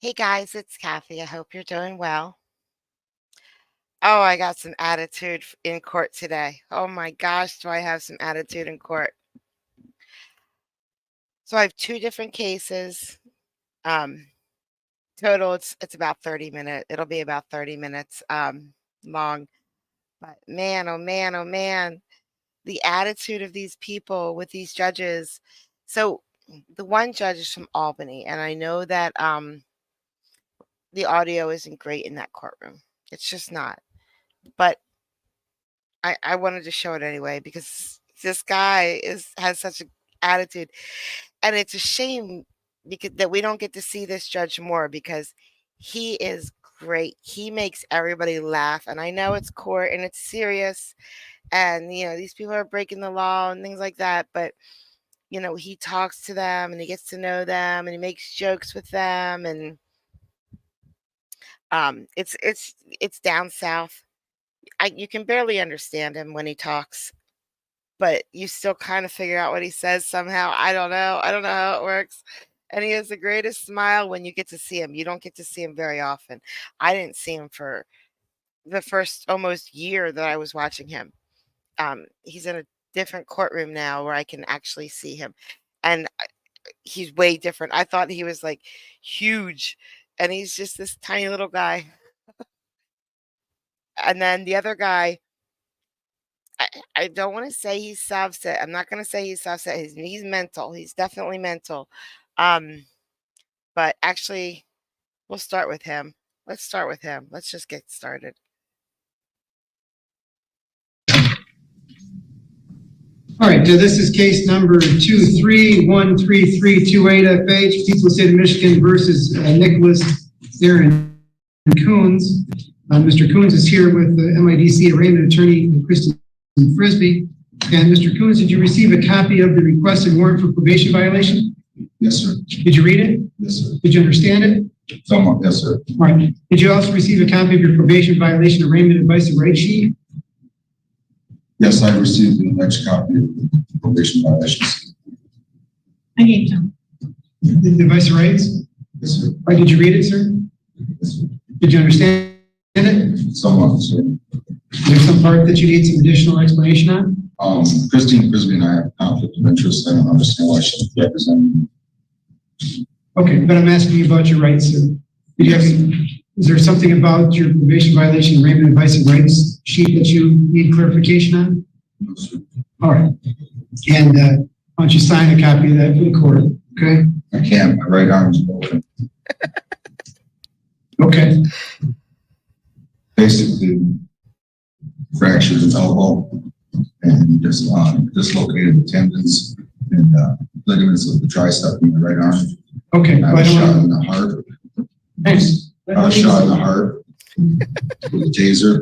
Hey guys, it's Kathy. I hope you're doing well. Oh, I got some attitude in court today. Oh my gosh, do I have some attitude in court? So I have two different cases. Um, Total, it's about 30 minutes. It'll be about 30 minutes long. But man, oh man, oh man, the attitude of these people with these judges. So the one judge is from Albany, and I know that the audio isn't great in that courtroom. It's just not. But I wanted to show it anyway because this guy has such an attitude, and it's a shame because that we don't get to see this judge more because he is great. He makes everybody laugh, and I know it's court and it's serious, and these people are breaking the law and things like that, but he talks to them and he gets to know them and he makes jokes with them, and it's down south. You can barely understand him when he talks, but you still kind of figure out what he says somehow. I don't know. I don't know how it works. And he has the greatest smile when you get to see him. You don't get to see him very often. I didn't see him for the first almost year that I was watching him. He's in a different courtroom now where I can actually see him. And he's way different. I thought he was like huge, and he's just this tiny little guy. And then the other guy, I don't want to say he's soft set. I'm not going to say he's soft set. He's mental. He's definitely mental. Um, but actually, we'll start with him. Let's start with him. Let's just get started. All right, this is case number 23133328FH, People State of Michigan versus Nicholas Aaron Coons. Mr. Coons is here with the MIDC arraignment attorney, Kristen Frisbee. And Mr. Coons, did you receive a copy of the requested warrant for probation violation? Yes, sir. Did you read it? Yes, sir. Did you understand it? Somewhat, yes, sir. All right. Did you also receive a copy of your probation violation arraignment advice and right sheet? Yes, I received an extra copy of the probation violations. I gave them. The advice and rights? Yes, sir. All right, did you read it, sir? Yes, sir. Did you understand it? Somewhat, sir. Is there some part that you need some additional explanation on? Christine Frisbee and I have conflict of interest. I don't understand why she represent me. Okay, but I'm asking you about your rights, sir. Did you have is there something about your probation violation arraignment advice and rights sheet that you need clarification on? No, sir. All right. And why don't you sign a copy of that for the court, okay? I can't. My right arm's broken. Okay. Basically, fractured his elbow and just dislocated the tendons and ligaments of the tricep in the right arm. Okay. I was shot in the heart. Thanks. I was shot in the heart with a taser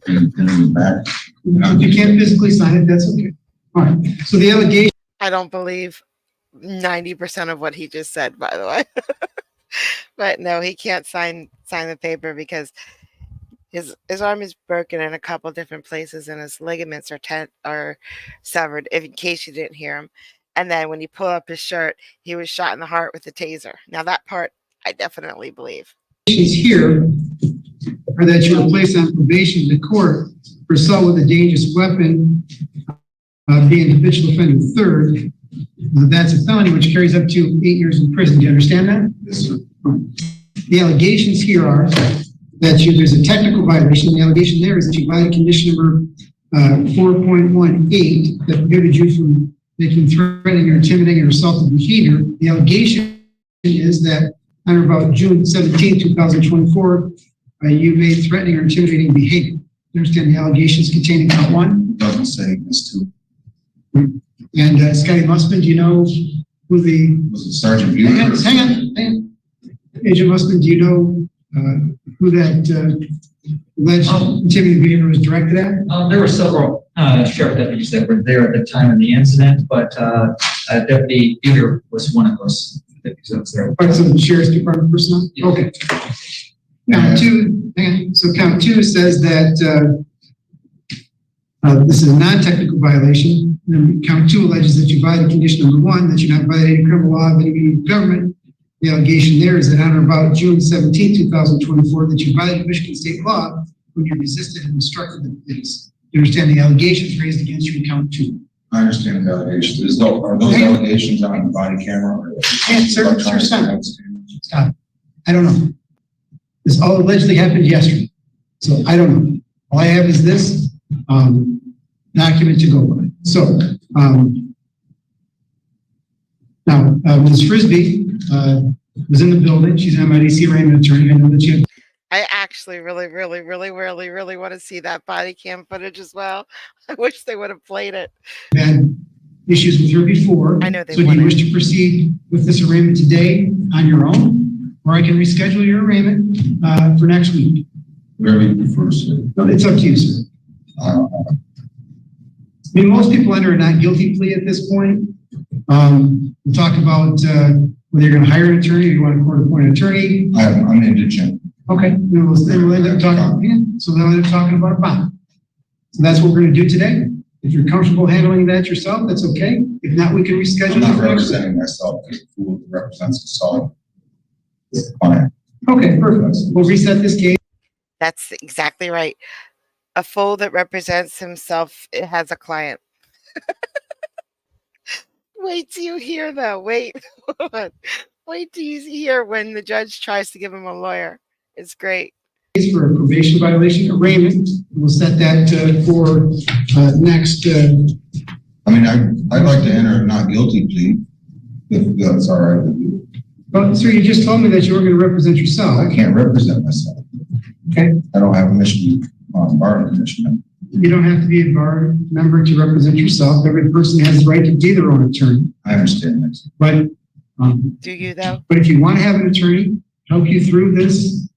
and in the back. If you can't physically sign it, that's okay. All right. So the allegation. I don't believe 90% of what he just said, by the way. But no, he can't sign the paper because his arm is broken in a couple different places and his ligaments are severed, in case you didn't hear him. And then when you pull up his shirt, he was shot in the heart with a taser. Now that part I definitely believe. Here are that you were placed on probation in the court for assault with a dangerous weapon, being an habitual offender third. That's a felony which carries up to 8 years in prison. Do you understand that? Yes, sir. The allegations here are that there's a technical violation. The allegation there is that you violated condition number 4.18 that prohibited you from making threatening or intimidating or assaultive behavior. The allegation is that on or about June 17, 2024, you made threatening or intimidating behavior. You understand the allegations contained in count one? It doesn't say this too. And Scotty Musman, do you know who the... Was it Sergeant Hang Bueller? on. Agent Musman, do you know who that alleged intimidating behavior was directed at? There were several sheriff deputies that were there at the time of the incident, but Deputy Bueller was one of those deputies that was there. Part of the sheriff's department personnel? Yeah. Okay. Count two, so count two says that this is a non-technical violation. And count two alleges that you violated condition number one, that you're not violating criminal law of any meaning of government, The allegation there is that on or about June 17, 2024, that you violated Michigan state law when you resisted and obstructed the police. You understand the allegations raised against you in count 2. I understand the allegations. Are those allegations on the body camera? Or Yeah, sir, it's your son. Stop. I don't know. This all allegedly happened yesterday. So I don't know. All I have is this document to go by. So now, Ms. Frisbee was in the building. She's an MIDC arraignment attorney. I know that you I actually really want to see that body cam footage as well. I wish they would have played it. had issues with her before. I know they So do you wouldn't. wish to proceed with this arraignment today on your own? Or I can reschedule your arraignment for next week? Whatever you prefer, sir. No, it's up to you, sir. I mean, most people enter a not guilty plea at this point. We'll talk about whether you're going to hire an attorney or you want a court-appointed attorney. I'm indigent. Okay, then we'll end up talking. Yeah, so then we'll end up talking about a bond. So that's what we're going to do today. If you're comfortable handling that yourself, that's okay. If not, we can reschedule. I'm not it for next week. representing myself as a fool that represents himself. Fine. Okay, perfect. We'll reset this case. That's exactly right. A fool that represents himself has a client. Wait till you hear though. Wait. Wait till you hear when the judge tries to give him a lawyer. It's great. For a probation violation arraignment. We'll set that for next. I mean, I'd like to enter a not guilty plea, if that's all right with you. Well, sir, you just told me that you were going to represent yourself. I can't represent myself. Okay. I don't have a Michigan bar commission. You don't have to be a bar member to represent yourself. Every person has the right to be their own attorney. I understand that. But Do you though? But if you want to have an attorney help you through this,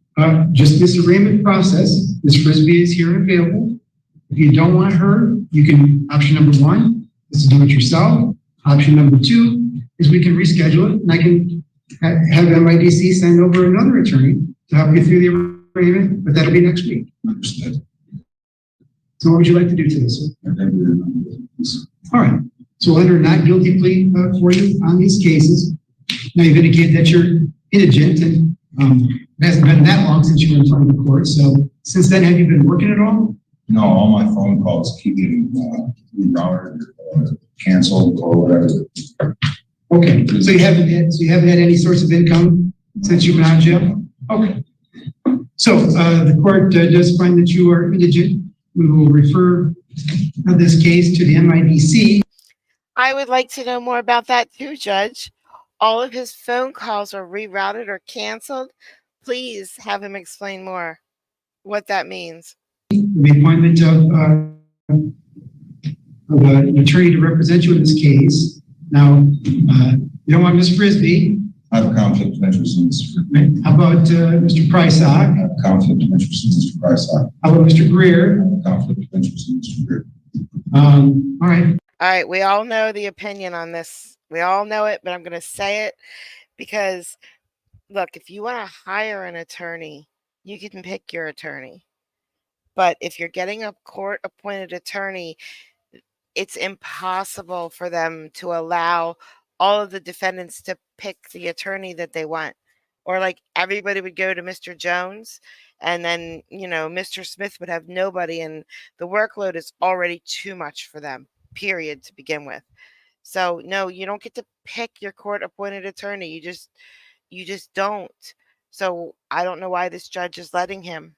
just this arraignment process, Ms. Frisbee is here and available. If you don't want her, you can, option number 1 is to do it yourself. Option number 2 is we can reschedule it and I can have MIDC send over another attorney to help you through the arraignment, but that'll be next week. Understood. So what would you like to do today, sir? I've never been on this. All right. So we'll enter a not guilty plea for you on these cases. Now you've indicated that you're indigent and it hasn't been that long since you were in front of the court. So since then, have you been working at all? No, all my phone calls keep getting rerouted or canceled or whatever. Okay. So you haven't had any source of income since you've been out of jail? Okay. So the court does find that you are indigent. We will refer this case to the MIDC. I would like to know more about that too, Judge. All of his phone calls are rerouted or canceled. Please have him explain more what that means. The appointment of an attorney to represent you in this case. Now, you don't want Ms. Frisbee. I have a conflict of interest in this. Right? How about Mr. I Prysock? have a conflict of interest in Mr. Price. I How about Mr. have Greer? a conflict of interest in Mr. Greer. All right. All right, we all know the opinion on this. We all know it, but I'm going to say it because, look, if you want to hire an attorney, you can pick your attorney. But if you're getting a court-appointed attorney, it's impossible for them to allow all of the defendants to pick the attorney that they want. Or like everybody would go to Mr. Jones and then, Mr. Smith would have nobody and the workload is already too much for them, period, to begin with. So no, you don't get to pick your court-appointed attorney. You just don't. So I don't know why this judge is letting him.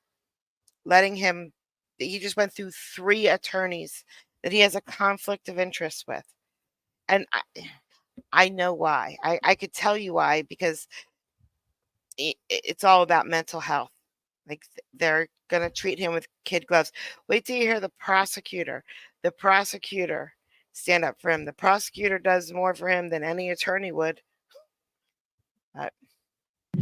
He just went through 3 attorneys that he has a conflict of interest with. And I know why. I could tell you why, because it's all about mental health. Like they're going to treat him with kid gloves. Wait till you hear the prosecutor stand up for him. The prosecutor does more for him than any attorney would.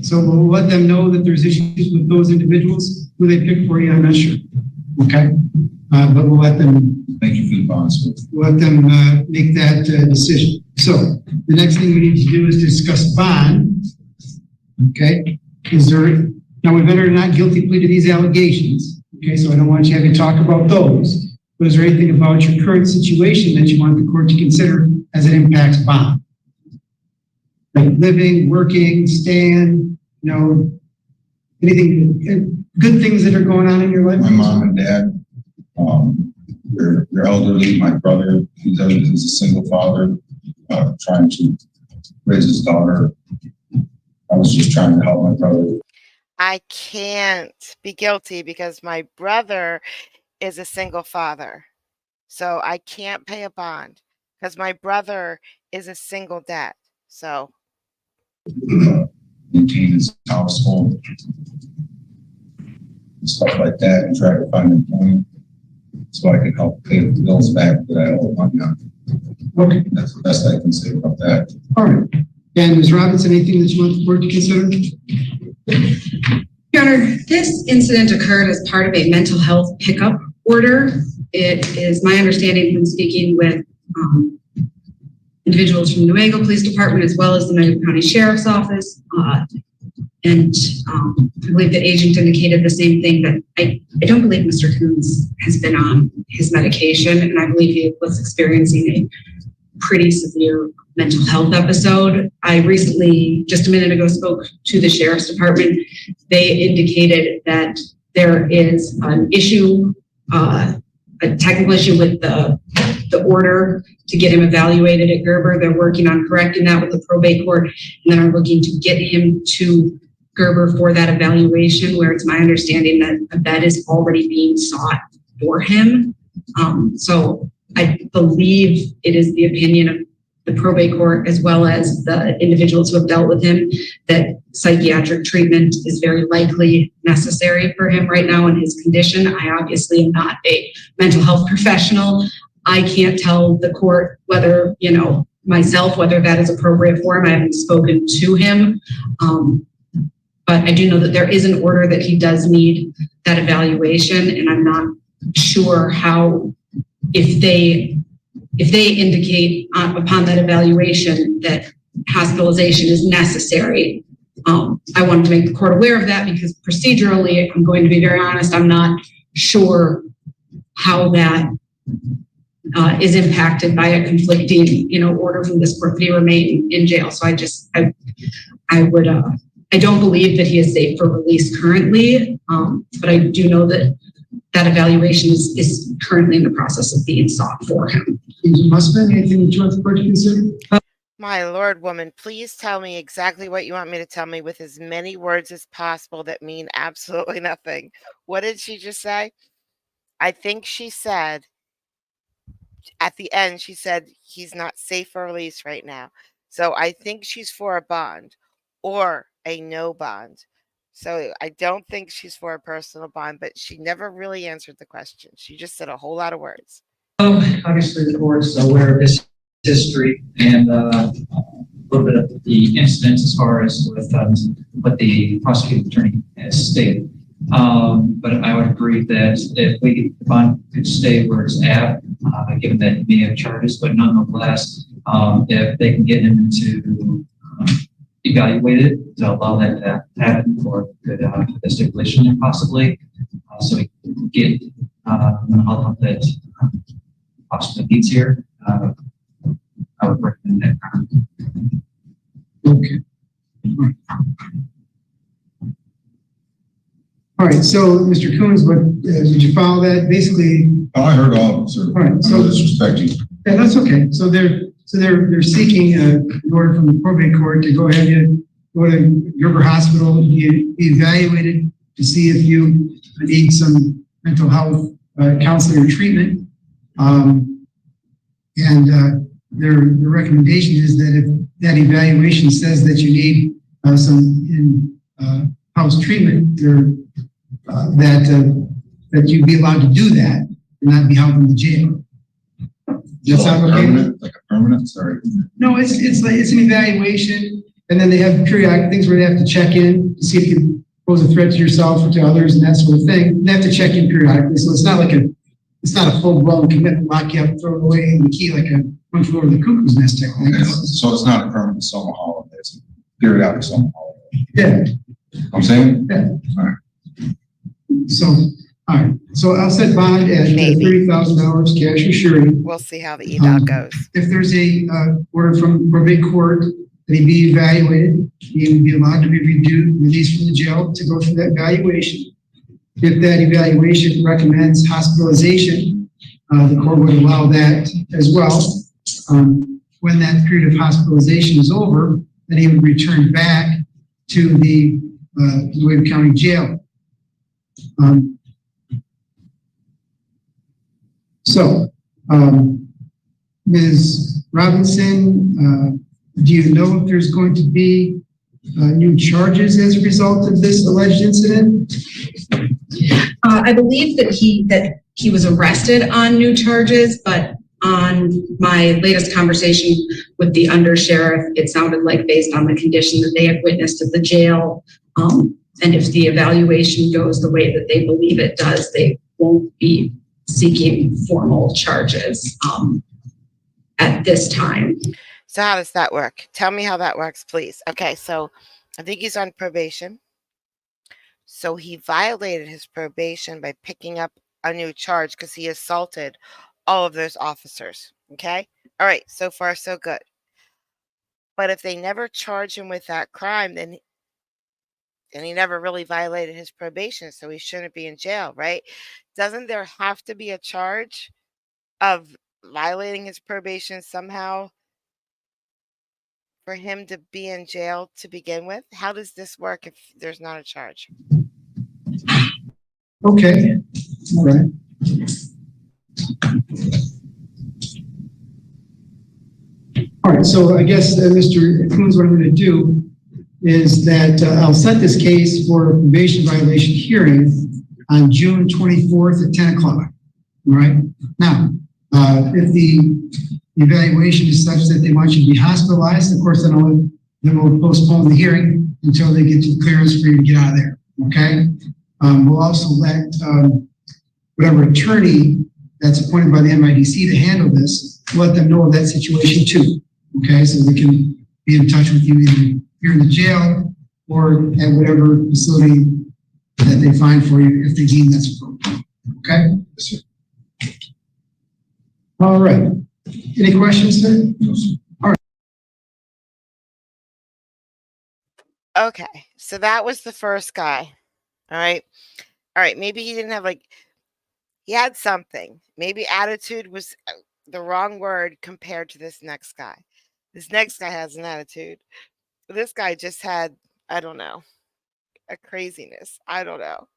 So we'll let them know that there's issues with those individuals who they pick for you. I'm not sure. Okay. But we'll let them. Thank you for the bonus. We'll let them make that decision. So the next thing we need to do is discuss bond. Okay. Now we've entered a not guilty plea to these allegations. Okay. So I don't want you to have to talk about those. But is there anything about your current situation that you want the court to consider as it impacts bond? like living, working, staying, anything, good things that are going on in your life? My mom and dad, they're elderly. My brother, he's a single father, trying to raise his daughter. I was just trying to help my brother. I can't be guilty because my brother is a single father. So I can't pay a bond because my brother is a single dad. So Maintain his household, stuff like that, and try to find employment so I can help pay the bills back that I owe money on. Okay, That's the best I can say about that. all right. And Ms. Robinson, anything that you want the board to consider? Your Honor, this incident occurred as part of a mental health pickup order. It is my understanding from speaking with individuals from the Nuevo Police Department as well as the Nuevo County Sheriff's Office. And I believe that agent indicated the same thing, that I don't believe Mr. Coons has been on his medication, and I believe he was experiencing a pretty severe mental health episode. I recently, just a minute ago, spoke to the Sheriff's Department. They indicated that there is an issue, a technical issue with the order to get him evaluated at Gerber. They're working on correcting that with the probate court, and then are looking to get him to Gerber for that evaluation, where it's my understanding that a bed is already being sought for him. So I believe it is the opinion of the probate court, as well as the individuals who have dealt with him, that psychiatric treatment is very likely necessary for him right now in his condition. I obviously am not a mental health professional. I can't tell the court whether, myself, whether that is appropriate for him. I haven't spoken to him. But I do know that there is an order that he does need that evaluation, and I'm not sure how, if they indicate upon that evaluation that hospitalization is necessary. I wanted to make the court aware of that because procedurally, I'm going to be very honest, I'm not sure how that is impacted by a conflicting, order from this court that he remain in jail. So I don't believe that he is safe for release currently, but I do know that evaluation is currently in the process of being sought for him. Ms. Musman, anything that you want the board to consider? my Lord, woman, please tell me exactly what you want me to tell me with as many words as possible that mean absolutely nothing. What did she just say? I think she said at the end, she said he's not safe for release right now. So I think she's for a bond or a no bond. So I don't think she's for a personal bond, but she never really answered the question. She just said a whole lot of words. Obviously, the court's aware of this history and a little bit of the incidents as far as with what the prosecuting attorney has stated. But I would agree that if the bond could stay where it's at, given that he may have charges, but nonetheless, if they can get him into evaluated to allow that to happen for good the stipulation possibly, so we can get mental health that possibly needs here. I would recommend that. Okay. All right, so Mr. Coons, did you follow that? Basically, Oh, I heard all of it, sir. all right, so No disrespect you. yeah, that's okay. So they're seeking an order from the probate court to go ahead and go to Gerber Hospital and be evaluated to see if you need some mental health counseling or treatment. Their recommendation is that if that evaluation says that you need some in-house treatment, that you'd be allowed to do that and not be held in the jail. Does that sound okay? Permanent, like a permanent, sorry. No, it's an evaluation, and then they have periodic things where they have to check in to see if you can pose a threat to yourself or to others and that sort of thing. They have to check in periodically, so it's not a full-blown commitment, lock you up, throw it away in the key like a one flew over the cuckoo's nest technique. Okay, so it's not a permanent summer holiday, it's a periodic summer holiday. Yeah. I'm saying? Yeah. All right. So, all right. So I'll set bond at Maybe. $30,000 cash or surety. We'll see how the eval goes. If there's a order from probate court that he be evaluated. He would be allowed to be released from the jail to go through that evaluation. If that evaluation recommends hospitalization, the court would allow that as well. When that period of hospitalization is over, then he would return back to the Wayne County Jail. Ms. Robinson, do you know if there's going to be new charges as a result of this alleged incident? I believe that he was arrested on new charges, but on my latest conversation with the undersheriff, it sounded like based on the condition that they had witnessed at the jail, and if the evaluation goes the way that they believe it does, they won't be seeking formal charges at this time. So how does that work? Tell me how that works, please. Okay, so I think he's on probation. So he violated his probation by picking up a new charge because he assaulted all of those officers. Okay? All right, so far so good. But if they never charge him with that crime, then he never really violated his probation, so he shouldn't be in jail, right? Doesn't there have to be a charge of violating his probation somehow for him to be in jail to begin with? How does this work if there's not a charge? Okay, all right. All right, so I guess, Mr. Coons, what I'm going to do is that I'll set this case for a probation violation hearing on June 24th at 10 o'clock. All right. Now, if the evaluation is such that they want you to be hospitalized, of course, then we'll postpone the hearing until they get to clearance for you to get out of there. Okay. We'll also let whatever attorney that's appointed by the MIDC to handle this, let them know of that situation too. Okay, so they can be in touch with you either here in the jail or at whatever facility that they find for you if they deem that's appropriate. Okay? Yes, sir. All right. Any questions, sir? No, sir. All right. Okay, so that was the first guy. All right. All right, maybe he didn't have he had something. Maybe attitude was the wrong word compared to this next guy. This next guy has an attitude. This guy just had, I don't know, a craziness. I don't know.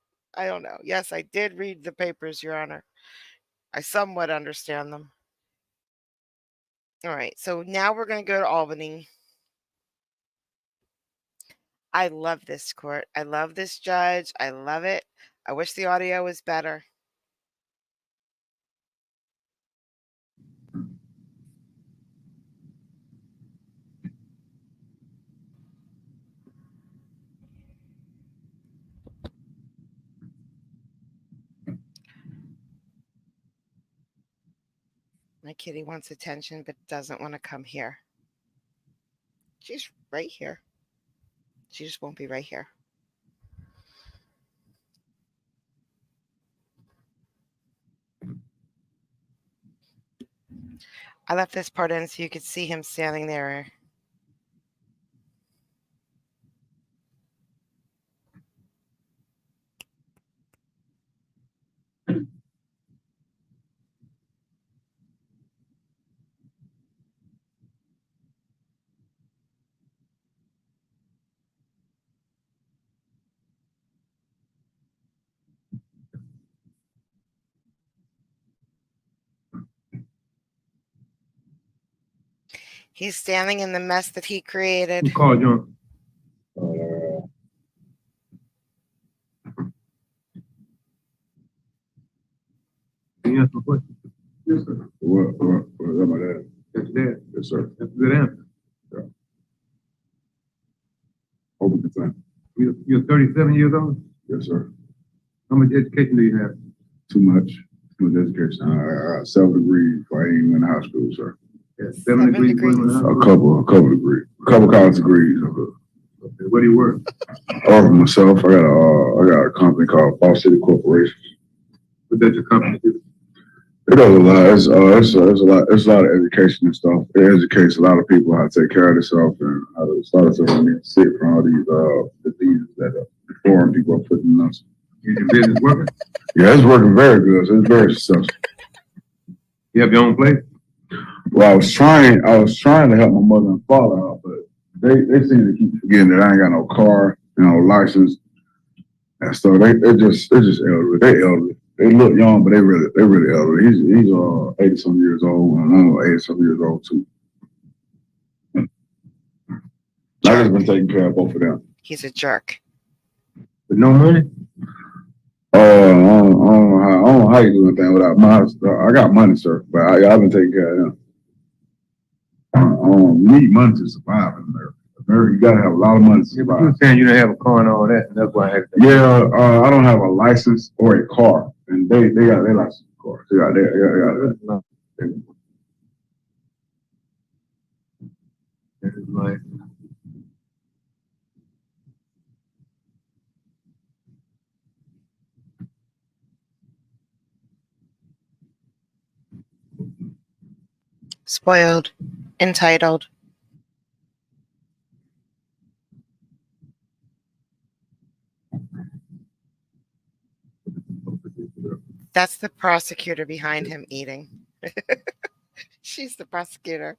Yes, I did read the papers, Your Honor. I somewhat understand them. All right, so now we're going to go to Albany. I love this court. I love this judge. I love it. I wish the audio was better. My kitty wants attention but doesn't want to come here. She's right here. She just won't be right here. I left this part in so you could see him standing there. He's standing in the mess that he created. Who called you? Can you answer my question? Yes, sir. What is that, my dad? That's that. Yes, sir. That's a good answer. Open consent. You're 37 years old? Yes, sir. How much education do you have? Too much education. I got 7 degrees before I even went to high school, sir. Yeah, 7 degrees. A couple degrees. A couple college degrees. Okay, what do you work? For myself, I got a company called Fall City Corporation. What does your company do? It does a lot. It's a lot of education and stuff. It educates a lot of people how to take care of themselves and how to start to get sick from all these diseases that foreign people are putting in us. Is your business working? Yeah, it's working very good. So it's very successful. You have your own place? Well, I was trying to help my mother and father out, but they seem to keep forgetting that I ain't got no car, license, and so they just elderly. They elderly. They look young, but they really elderly. He's 80 some years old, and I'm 80 some years old too. I just been taking care of both of them. He's a jerk. With no money? I don't know how you do anything without money. I got money, sir, but I've been taking care of them. You need money to survive in America. You gotta have a lot of money to Yeah, but survive. you were saying you didn't have a car and all that, and that's why I asked that. Yeah, I don't have a license or a car, and they got their license car. They got their. That is like, Spoiled, entitled. That's the prosecutor behind him eating. She's the prosecutor.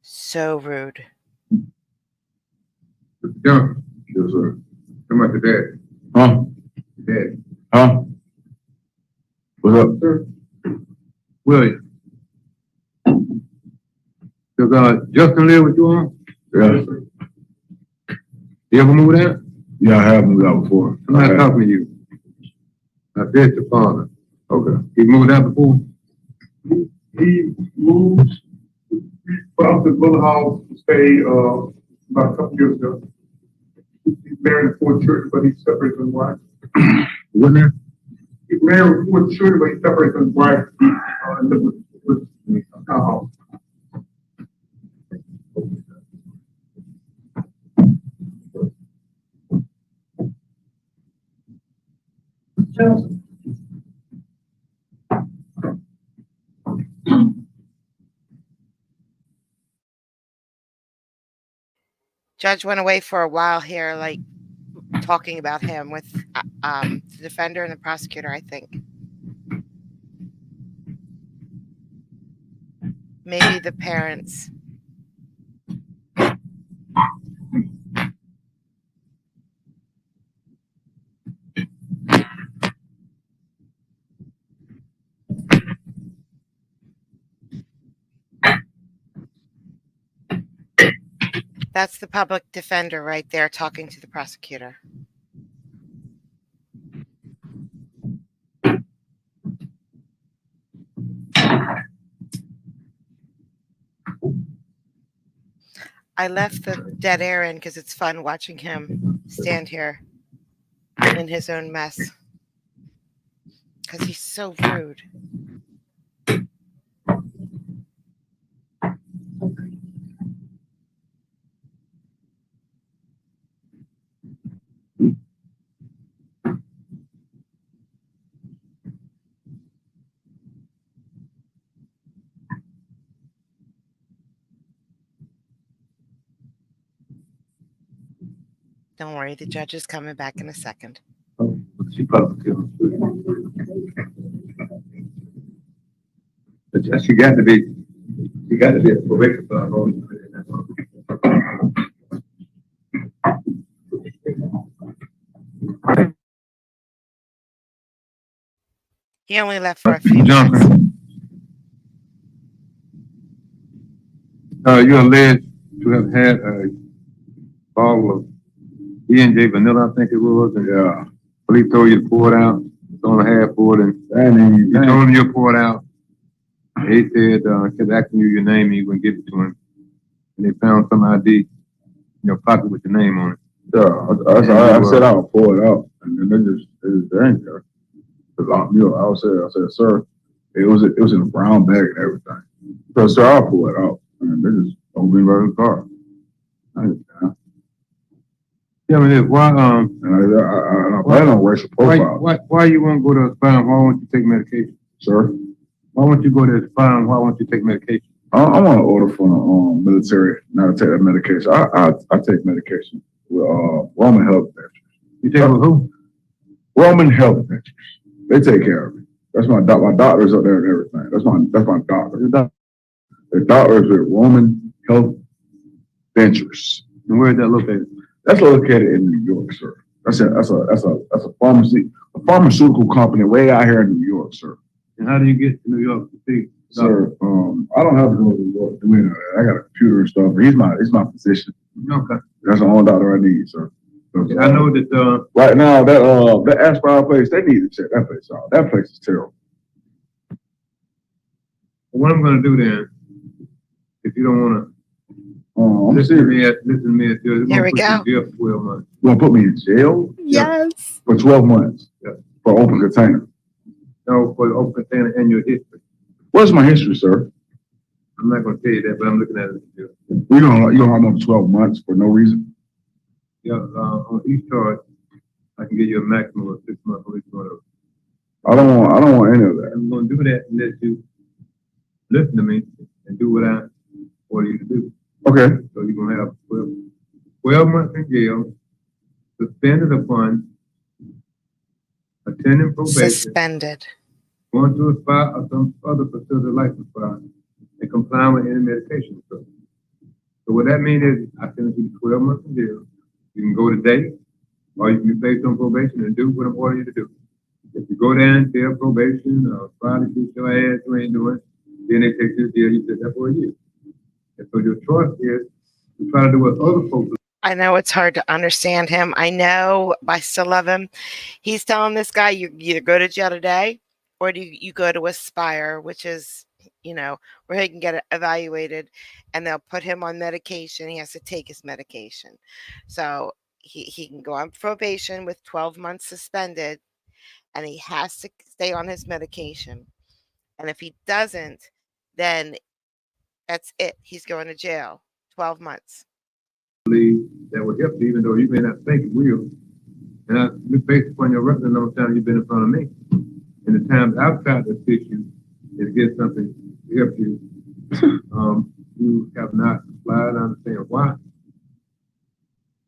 So rude. John, Yes, sir. come out to dad. Huh? Dad. Huh? What's up, sir? William. Does Justin live with you on? Yeah. You ever moved out? Yeah, I have moved out before. I'm not talking to you. I said your father. Okay. He moved out before? He moved from the Little House to stay about a couple years ago. He's married to 4 children, but he's separated from his wife. Wasn't there? He's married with 4 children, but he's separated from his wife. And live with our house. Judge went away for a while here, like talking about him with the defender and the prosecutor, I think. Maybe the parents. That's the public defender right there talking to the prosecutor. I left the dead air in because it's fun watching him stand here in his own mess. Because he's so rude. Don't worry, the judge is coming back in a second. Oh, she probably killed him. But she got to be a probation officer. He only left for a few minutes. Johnson. You alleged to have had a bottle of E&J vanilla, I think it was. And, Yeah. Police told you to pour it out, it's only half full, and you told him you pour it out. He said, kept asking you your name, and you wouldn't give it to him. And they found some ID in your pocket with your name on it. Yeah, I said I'll pull it out, and then they just dang there. I said, sir, it was in a brown bag and everything. So, sir, I'll pull it out, and they just don't be right in the car. Tell me this, why, And I plan on racial profile. why you won't go to a spine? Why won't you take medication? Sir, Why won't you go to a spine? Why won't you take medication? I'm on an order from the military not to take that medication. I take medication with Roman Health Ventures. You take with who? Roman Health Ventures. They take care of me. That's my doctor's up there and everything. That's my doctor. The doctor is with Roman Health Ventures. And where is that located? That's located in New York, sir. That's a pharmaceutical company way out here in New York, sir. And how do you get to New York to see? Sir, I don't have to go to New York to do any of that. I got a computer and stuff, but he's my physician. Okay. That's the only doctor I need, sir. I know that, Right now, that Aspire place, they need to check that place out. That place is terrible. what I'm gonna do then, if you don't wanna, I'm listen to serious. me, it's Here we gonna go. put you in jail for 12 months. You gonna put me in jail Yes. for 12 months Yeah. for open container? No, for the open container and your history. What's my history, sir? I'm not gonna tell you that, but I'm looking at it. You don't have on 12 months for no reason. Yeah, on each charge, I can give you a maximum of 6 months on each one of those. I don't want any of that. I'm gonna do that unless you listen to me and do what I order you to do. Okay. So you're gonna have 12 months in jail, suspended upon attending probation, Suspended. going to a spa or some other facility like a spa, and complying with any medication. So what that means is I send you to 12 months in jail. You can go today, or you can be placed on probation and do what I'm ordering you to do. If you go down and tell probation or try to get your ass you ain't doing, then they take you to jail. You sit there for a year. And so your choice is to try to do what other folks do. I know it's hard to understand him. I know, but I still love him. He's telling this guy, you either go to jail today or do you go to Aspire, which is, where he can get evaluated and they'll put him on medication. He has to take his medication. So he can go on probation with 12 months suspended and he has to stay on his medication. And if he doesn't, then that's it. He's going to jail 12 months. That will help you, even though you may not think it will. And based upon your record, the time you've been in front of me, and the times I've tried to assist you to get something to help you, you have not complied. I understand why.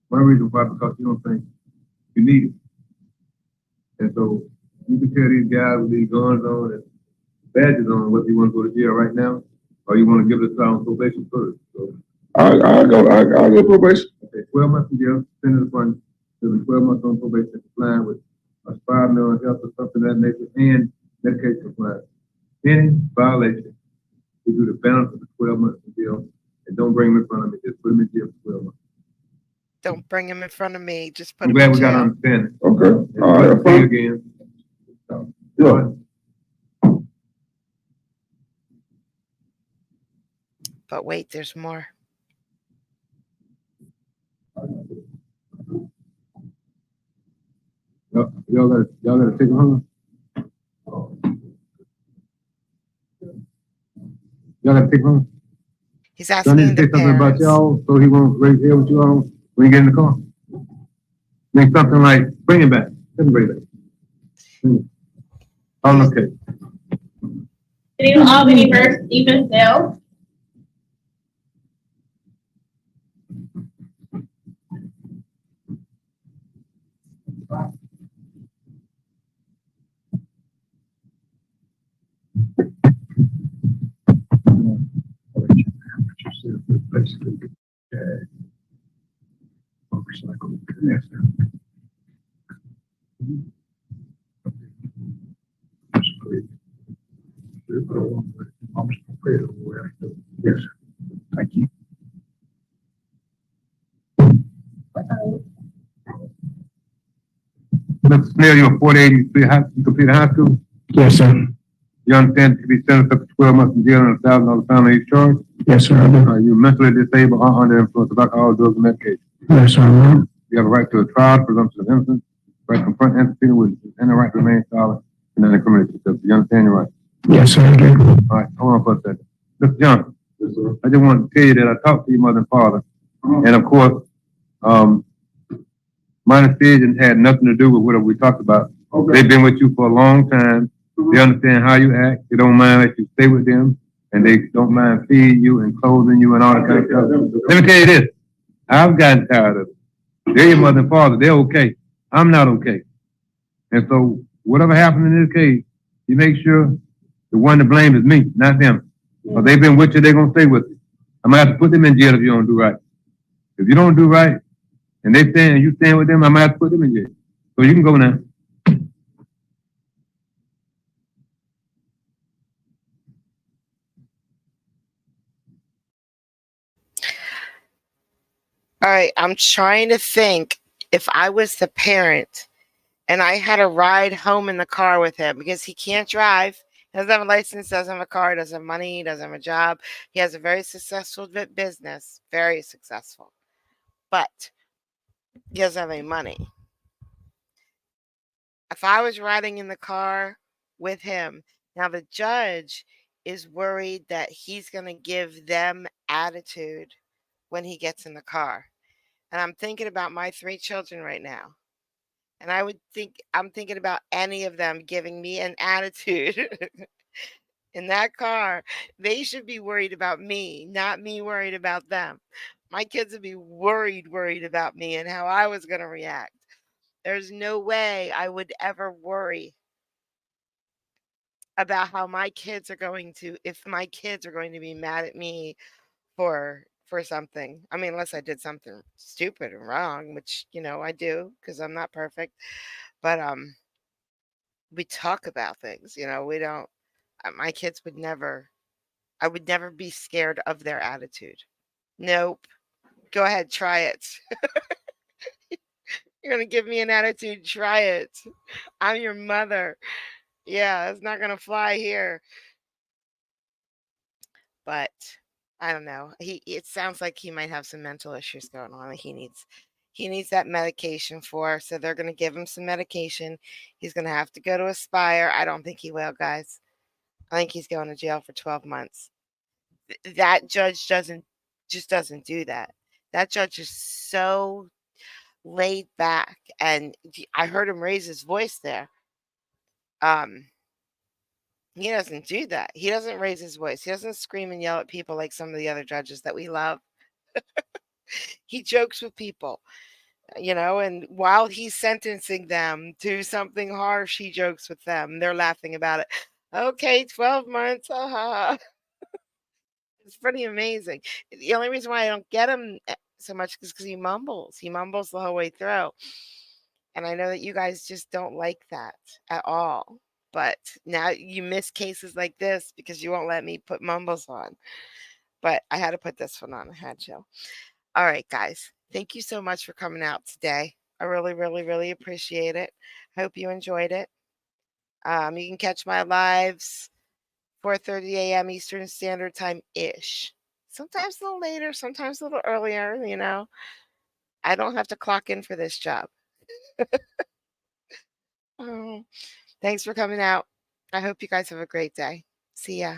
One reason why, because you don't think you need it. And so you can tell these guys with these guns on and badges on whether you want to go to jail right now or you want to give it a try on probation first. So I'll go probation. okay, 12 months in jail, depending upon 12 months on probation, complying with Aspire mental health or something of that nature, and medication compliance. Any violation, you do the balance of the 12 months in jail, and don't bring them in front of me. Just put them in jail for 12 months. Don't bring him in front of me. Just put I'm him glad in we got to jail. understand it. Okay. And All right. let's see again. So, Yeah. But wait, there's more. Y'all gotta take them home. Y'all gotta take them home. He's So I asking need to the say something about parents. y'all so he won't raise hell with you all when you get in the car. Make something like, bring him back. Let him bring it back. Oh, okay. City of Albany versus Stephen Sales. Yes. Thank you. Mr. Snail, you're 48, you completed high school? Yes, sir. You understand to be sentenced up to 12 months in jail and $1,000 fine on each charge? Yes, sir, I do. Are you mentally disabled or under the influence of alcohol, drugs in that case? Yes, sir, I do. You have a right to a trial, presumption of innocence, right to confront antecedent witnesses, and the right to remain silent and then incriminate yourself. Do you understand your right? Yes, sir, I do. All right, hold on for a second. Mr. Johnson, I just want to tell you that I talked to your mother and father, and of course, my decision had nothing to do with what we talked about. They've been with you for a long time. They understand how you act. They don't mind that you stay with them, and they don't mind feeding you and clothing you and all that kind of stuff. Let me tell you this. I've gotten tired of it. They're your mother and father. They're okay. I'm not okay. And so whatever happened in this case, you make sure the one to blame is me, not them. Because they've been with you, they're going to stay with you. I'm going to have to put them in jail if you don't do right. If you don't do right, and they stand and you stand with them, I'm going to have to put them in jail. So you can go now. All right, I'm trying to think if I was the parent and I had a ride home in the car with him because he can't drive. He doesn't have a license, doesn't have a car, doesn't have money, doesn't have a job. He has a very successful business, very successful, but he doesn't have any money. If I was riding in the car with him, now the judge is worried that he's going to give them attitude when he gets in the car. And I'm thinking about my 3 children right now. And I'm thinking about any of them giving me an attitude in that car. They should be worried about me, not me worried about them. My kids would be worried about me and how I was going to react. There's no way I would ever worry about how my kids are going to if my kids are going to be mad at me for something. I mean, unless I did something stupid and wrong, which, I do because I'm not perfect. But we talk about things, we don't my kids would never I would never be scared of their attitude. Nope. Go ahead, try it. You're going to give me an attitude, try it. I'm your mother. Yeah, it's not going to fly here. But I don't know. It sounds like he might have some mental issues going on that he needs that medication for. So they're going to give him some medication. He's going to have to go to Aspire. I don't think he will, guys. I think he's going to jail for 12 months. That judge doesn't do that. That judge is so laid back, and I heard him raise his voice there. Um, he doesn't do that. He doesn't raise his voice. He doesn't scream and yell at people like some of the other judges that we love. He jokes with people, and while he's sentencing them to something harsh, he jokes with them. They're laughing about it. Okay, 12 months. It's pretty amazing. The only reason why I don't get him so much is because he mumbles. He mumbles the whole way through. And I know that you guys just don't like that at all. But now you miss cases like this because you won't let me put mumbles on. But I had to put this one on. I had to. All right, guys. Thank you so much for coming out today. I really, really, really appreciate it. I hope you enjoyed it. You can catch my lives 4:30 a.m. Eastern Standard Time ish. Sometimes a little later, sometimes a little earlier. I don't have to clock in for this job. Oh, thanks for coming out. I hope you guys have a great day. See ya.